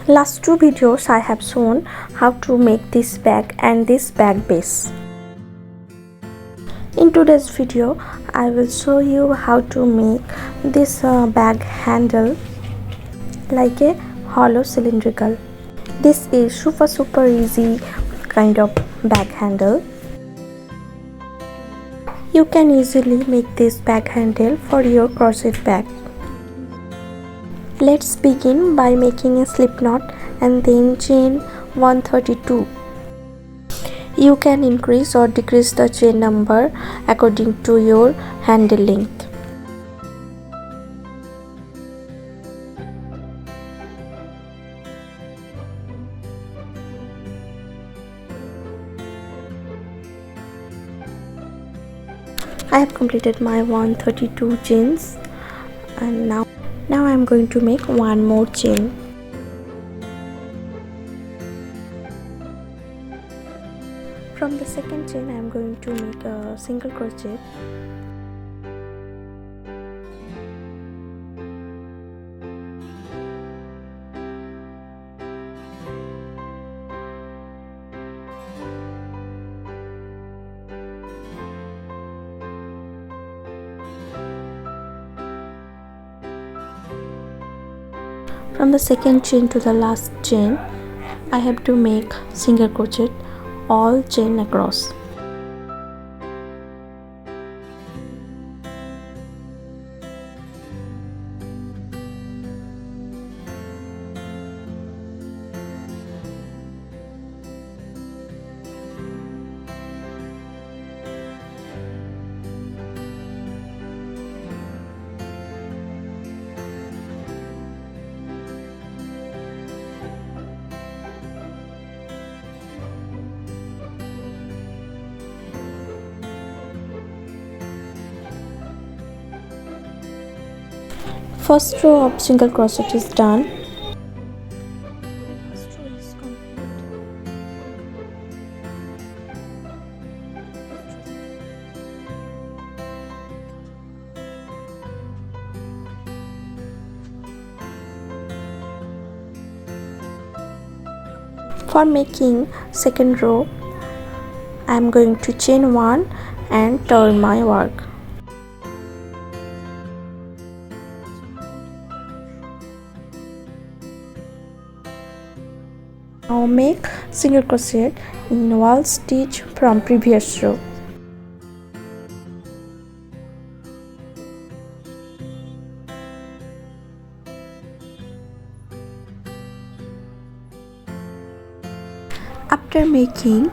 Last two videos I have shown how to make this bag and this bag base. In today's video I will show you how to make this bag handle like a hollow cylindrical. This is super easy kind of bag handle. You can easily make this bag handle for your crochet bag. Let's begin by making a slip knot and then chain 132. You can increase or decrease the chain number according to your handle length. I have completed my 132 chains and now I am going to make one more chain. From the second chain I am going to make a single crochet. From the second chain to the last chain I have to make single crochet all chain across. First row of single crochet is done. First row is complete. For making second row, I am going to chain 1 and turn my work. Now make single crochet in one stitch from previous row. After making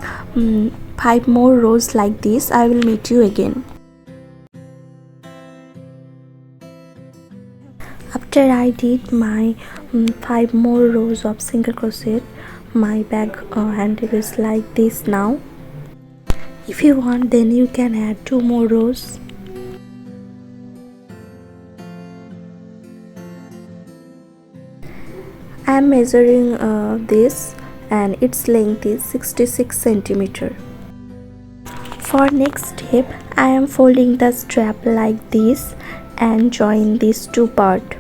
5 more rows like this, I will meet you again. After I did my 5 more rows of single crochet, my bag handle is like this now. If you want, then you can add 2 more rows. I am measuring this and its length is 66 centimeter. For next step, I am folding the strap like this and join these two parts.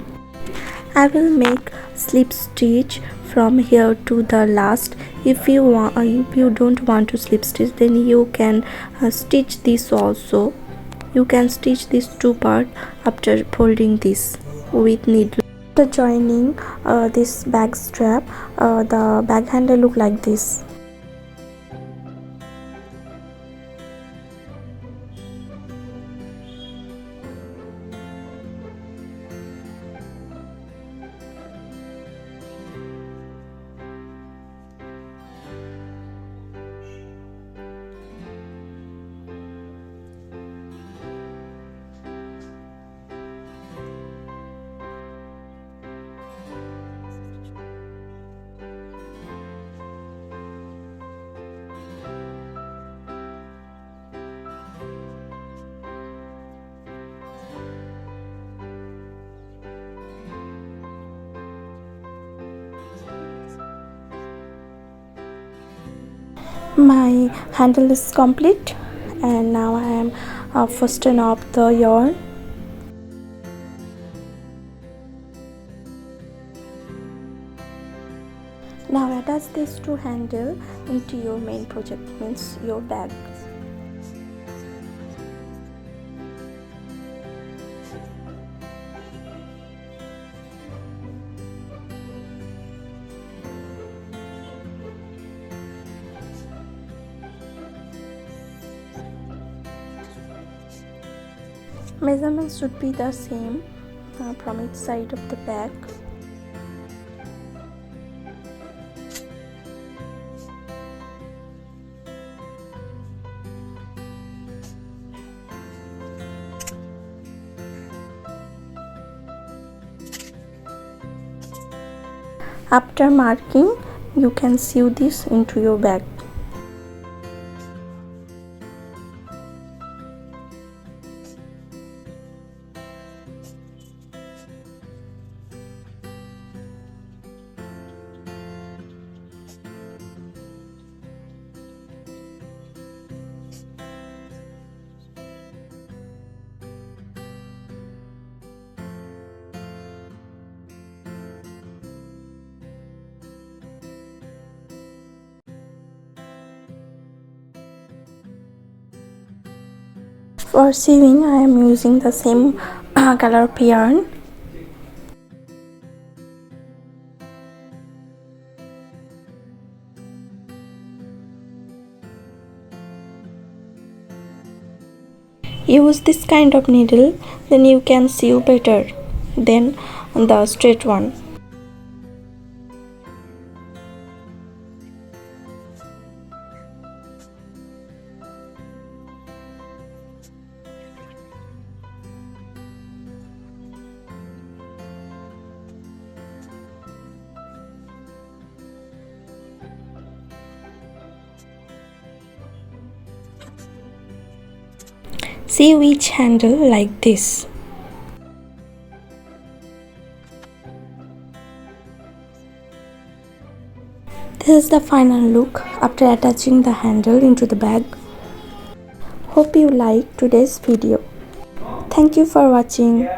I will make slip stitch from here to the last. If you don't want to slip stitch, then you can stitch this also. You can stitch these two parts after folding this with needle. After joining this bag strap, the bag handle look like this. My handle is complete and now I am fasten up the yarn. attach these two handles into your main project, means your bag. Measurements should be the same from each side of the bag. After marking, you can sew this into your bag. For sewing, I am using the same color of yarn. Use this kind of needle, then you can sew better than the straight one. Sew each handle like this. This is the final look after attaching the handle into the bag. Hope you liked today's video. Thank you for watching.